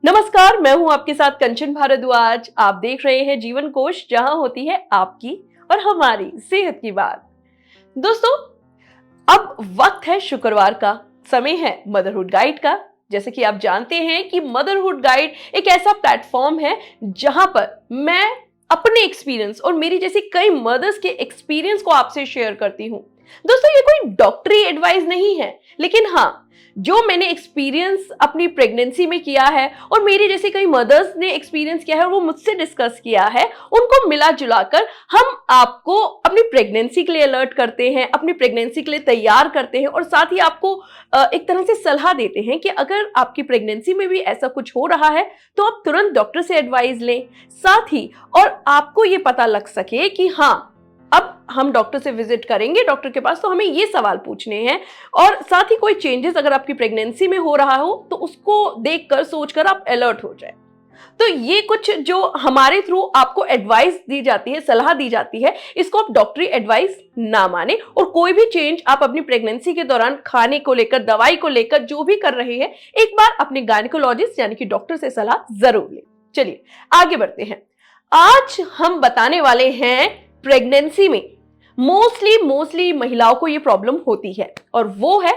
नमस्कार, मैं हूं आपके साथ कंचन भारद्वाज। आप देख रहे हैं जीवन कोश, जहां होती है आपकी और हमारी सेहत की बात। दोस्तों, अब वक्त है शुक्रवार का, समय है मदरहुड गाइड का। जैसे कि आप जानते हैं कि मदरहुड गाइड एक ऐसा प्लेटफॉर्म है जहां पर मैं अपने एक्सपीरियंस और मेरी जैसी कई मदर्स के एक्सपीरियंस को आपसे शेयर करती हूं। दोस्तों, ये कोई डॉक्टरी एडवाइस नहीं है, लेकिन हाँ, जो मैंने एक्सपीरियंस अपनी प्रेगनेंसी में किया है और मेरी जैसे कई मदर्स ने एक्सपीरियंस किया है और वो मुझसे डिस्कस किया है, उनको मिला जुलाकर हम आपको अपनी प्रेगनेंसी के लिए अलर्ट करते हैं, अपनी प्रेगनेंसी के लिए तैयार करते हैं और साथ ही आपको एक तरह से सलाह देते हैं कि अगर आपकी प्रेगनेंसी में भी ऐसा कुछ हो रहा है तो आप तुरंत डॉक्टर से एडवाइस लें। साथ ही और आपको ये पता लग सके कि हाँ, अब हम डॉक्टर से विजिट करेंगे, डॉक्टर के पास, तो हमें ये सवाल पूछने हैं। और साथ ही कोई चेंजेस अगर आपकी प्रेगनेंसी में हो रहा हो तो उसको देखकर सोचकर आप अलर्ट हो जाए। तो ये कुछ जो हमारे थ्रू आपको एडवाइस दी जाती है, सलाह दी जाती है, इसको आप डॉक्टरी एडवाइस ना माने और कोई भी चेंज आप अपनी प्रेगनेंसी के दौरान खाने को लेकर, दवाई को लेकर जो भी कर रहे हैं, एक बार अपने गायनेकोलॉजिस्ट यानी कि डॉक्टर से सलाह जरूर लें। चलिए आगे बढ़ते हैं। आज हम बताने वाले हैं प्रेगनेंसी में मोस्टली महिलाओं को ये प्रॉब्लम होती है और वो है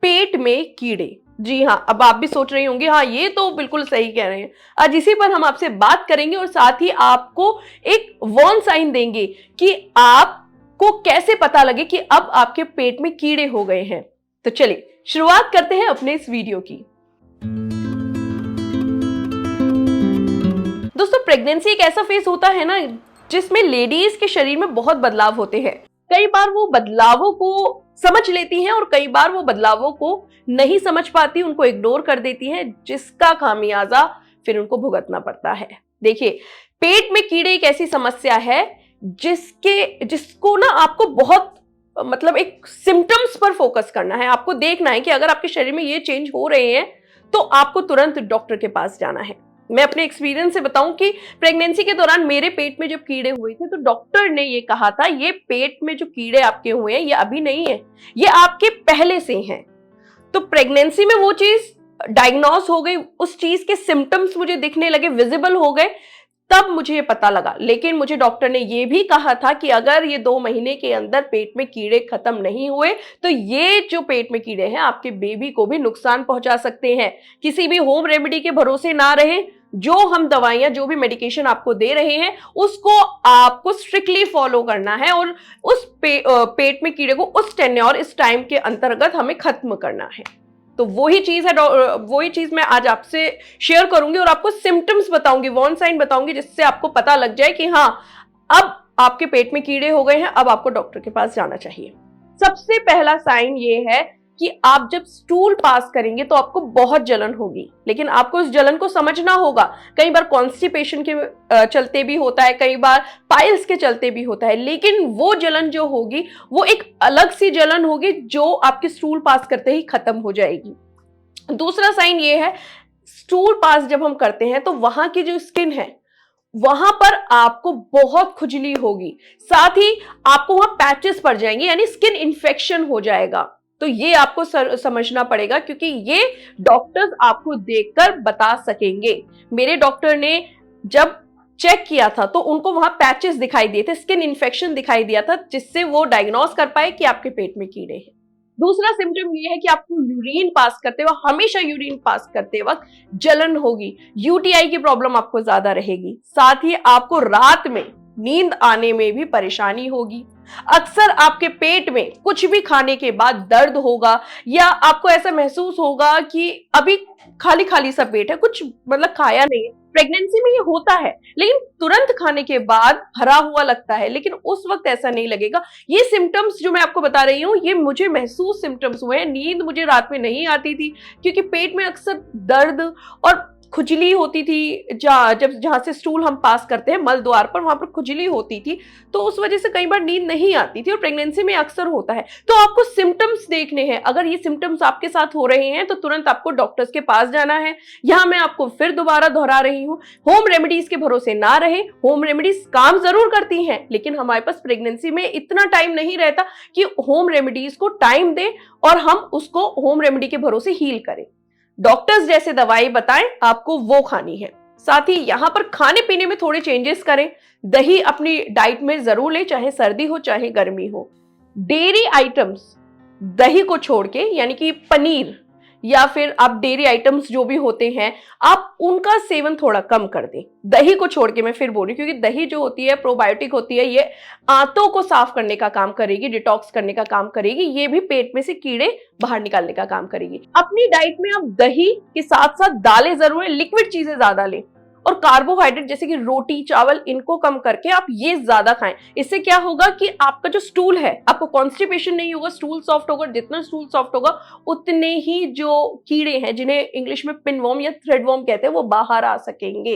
पेट में कीड़े। जी हाँ, अब आप भी सोच रहे होंगे, हाँ ये तो बिल्कुल सही कह रहे हैं। आज इसी पर हम आपसे बात करेंगे और साथ ही आपको एक वार्न साइन देंगे कि आपको कैसे पता लगे कि अब आपके पेट में कीड़े हो गए हैं। तो चलिए शुरुआत करते हैं अपने इस वीडियो की। दोस्तों, प्रेगनेंसी एक ऐसा फेज होता है ना जिसमें लेडीज के शरीर में बहुत बदलाव होते हैं। कई बार वो बदलावों को समझ लेती हैं और कई बार वो बदलावों को नहीं समझ पाती, उनको इग्नोर कर देती हैं, जिसका खामियाजा फिर उनको भुगतना पड़ता है। देखिए, पेट में कीड़े एक ऐसी समस्या है जिसको ना आपको बहुत एक सिम्टम्स पर फोकस करना है। आपको देखना है कि अगर आपके शरीर में ये चेंज हो रहे हैं तो आपको तुरंत डॉक्टर के पास जाना है। मैं अपने एक्सपीरियंस से बताऊं कि प्रेगनेंसी के दौरान मेरे पेट में जब कीड़े हुए थे तो डॉक्टर ने ये कहा था, ये पेट में जो कीड़े आपके हुए हैं ये अभी नहीं है, ये आपके पहले से हैं। तो प्रेगनेंसी में वो चीज डायग्नोस हो गई, उस चीज के सिम्टम्स मुझे दिखने लगे, विजिबल हो गए, तब मुझे ये पता लगा। लेकिन मुझे डॉक्टर ने ये भी कहा था कि अगर ये 2 महीने के अंदर पेट में कीड़े खत्म नहीं हुए तो ये जो पेट में कीड़े हैं आपके बेबी को भी नुकसान पहुंचा सकते हैं। किसी भी होम रेमेडी के भरोसे ना रहे। जो हम दवाइयां, जो भी मेडिकेशन आपको दे रहे हैं उसको आपको स्ट्रिक्टली फॉलो करना है और उस पेट में कीड़े को उस टेन्योर, इस टाइम के अंतर्गत हमें खत्म करना है। तो वही चीज है, वही चीज मैं आज आपसे शेयर करूंगी और आपको सिम्टम्स बताऊंगी, वार्न साइन बताऊंगी, जिससे आपको पता लग जाए कि हाँ, अब आपके पेट में कीड़े हो गए हैं, अब आपको डॉक्टर के पास जाना चाहिए। सबसे पहला साइन ये है कि आप जब स्टूल पास करेंगे तो आपको बहुत जलन होगी, लेकिन आपको उस जलन को समझना होगा। कई बार कॉन्स्टिपेशन के चलते भी होता है, कई बार पाइल्स के चलते भी होता है, लेकिन वो जलन जो होगी वो एक अलग सी जलन होगी जो आपके स्टूल पास करते ही खत्म हो जाएगी। दूसरा साइन ये है, स्टूल पास जब हम करते हैं तो वहां की जो स्किन है वहां पर आपको बहुत खुजली होगी, साथ ही आपको वहां पैचेस पड़ जाएंगे, यानी स्किन इन्फेक्शन हो जाएगा। तो ये आपको समझना पड़ेगा, क्योंकि ये डॉक्टर्स आपको देखकर बता सकेंगे। मेरे डॉक्टर ने जब चेक किया था तो उनको वहां पैचेस दिखाई दिए थे, स्किन इन्फेक्शन दिखाई दिया था, जिससे वो डायग्नोस कर पाए कि आपके पेट में कीड़े हैं। दूसरा सिम्टम ये है कि आपको यूरिन पास करते वक्त, हमेशा यूरिन पास करते वक्त जलन होगी, यूटीआई की प्रॉब्लम आपको ज्यादा रहेगी, साथ ही आपको रात में नींद आने में भी परेशानी होगी। अक्सर आपके पेट में कुछ भी खाने के बाद दर्द होगा या आपको ऐसा महसूस होगा कि अभी खाली खाली सा पेट है, कुछ खाया नहीं है। प्रेगनेंसी में ये होता है, लेकिन तुरंत खाने के बाद भरा हुआ लगता है, लेकिन उस वक्त ऐसा नहीं लगेगा। ये सिम्टम्स जो मैं आपको बता रही हूँ ये मुझे महसूस सिम्टम्स हुए हैं। नींद मुझे रात में नहीं आती थी क्योंकि पेट में अक्सर दर्द और खुजली होती थी। जहां से स्टूल हम पास करते हैं, मल द्वार पर, वहां पर खुजली होती थी, तो उस वजह से कई बार नींद नहीं आती थी और प्रेगनेंसी में अक्सर होता है। तो आपको सिम्टम्स देखने हैं। अगर ये सिम्टम्स आपके साथ हो रहे हैं तो तुरंत आपको डॉक्टर्स के पास जाना है। यहां मैं आपको फिर दोबारा दोहरा रही हूं, होम रेमेडीज के भरोसे ना रहे। होम रेमेडीज काम जरूर करती हैं, लेकिन हमारे पास प्रेगनेंसी में इतना टाइम नहीं रहता कि होम रेमेडीज को टाइम दे और हम उसको होम रेमेडी के भरोसे हील करें। डॉक्टर्स जैसे दवाई बताएं आपको वो खानी है। साथ ही यहां पर खाने पीने में थोड़े चेंजेस करें। दही अपनी डाइट में जरूर लें, चाहे सर्दी हो चाहे गर्मी हो। डेयरी आइटम्स दही को छोड़ के, यानी कि पनीर या फिर आप डेयरी आइटम्स जो भी होते हैं आप उनका सेवन थोड़ा कम कर दें। दही को छोड़ के मैं फिर बोल रही हूँ, क्योंकि दही जो होती है प्रोबायोटिक होती है, ये आंतों को साफ करने का काम करेगी, डिटॉक्स करने का काम करेगी, ये भी पेट में से कीड़े बाहर निकालने का काम करेगी। अपनी डाइट में आप दही के साथ साथ दालें जरूर, लिक्विड चीजें ज्यादा लें, और कार्बोहाइड्रेट जैसे कि रोटी चावल इनको कम करके आप ये ज्यादा खाएं। इससे क्या होगा कि आपका जो स्टूल है, आपको कॉन्स्टिपेशन नहीं होगा, स्टूल सॉफ्ट होगा। जितना स्टूल सॉफ्ट होगा उतने ही जो कीड़े हैं, जिन्हें इंग्लिश में पिनवर्म या थ्रेडवर्म कहते हैं, वो बाहर आ सकेंगे।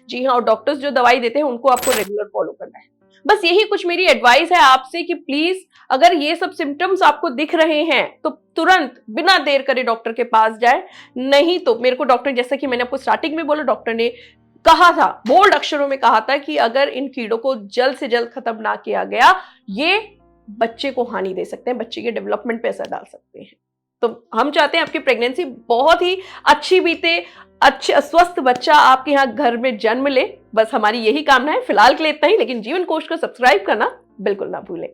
जी हाँ, और डॉक्टर्स जो दवाई देते हैं उनको आपको रेगुलर फॉलो करना है। बस यही कुछ मेरी एडवाइस है आपसे कि प्लीज अगर ये सब सिम्टम्स आपको दिख रहे हैं तो तुरंत बिना देर करे डॉक्टर के पास जाए। नहीं तो मेरे को डॉक्टर, जैसा कि मैंने आपको स्टार्टिंग में बोला, डॉक्टर ने कहा था, बोल्ड अक्षरों में कहा था कि अगर इन कीड़ों को जल्द से जल्द खत्म ना किया गया, ये बच्चे को हानि दे सकते हैं, बच्चे के डेवलपमेंट पे असर डाल सकते हैं। तो हम चाहते हैं आपकी प्रेगनेंसी बहुत ही अच्छी बीते, अच्छे स्वस्थ बच्चा आपके यहाँ घर में जन्म ले। बस हमारी यही कामना है। फिलहाल के लिए इतना ही, लेकिन जीवन कोश को सब्सक्राइब करना बिल्कुल ना भूलें।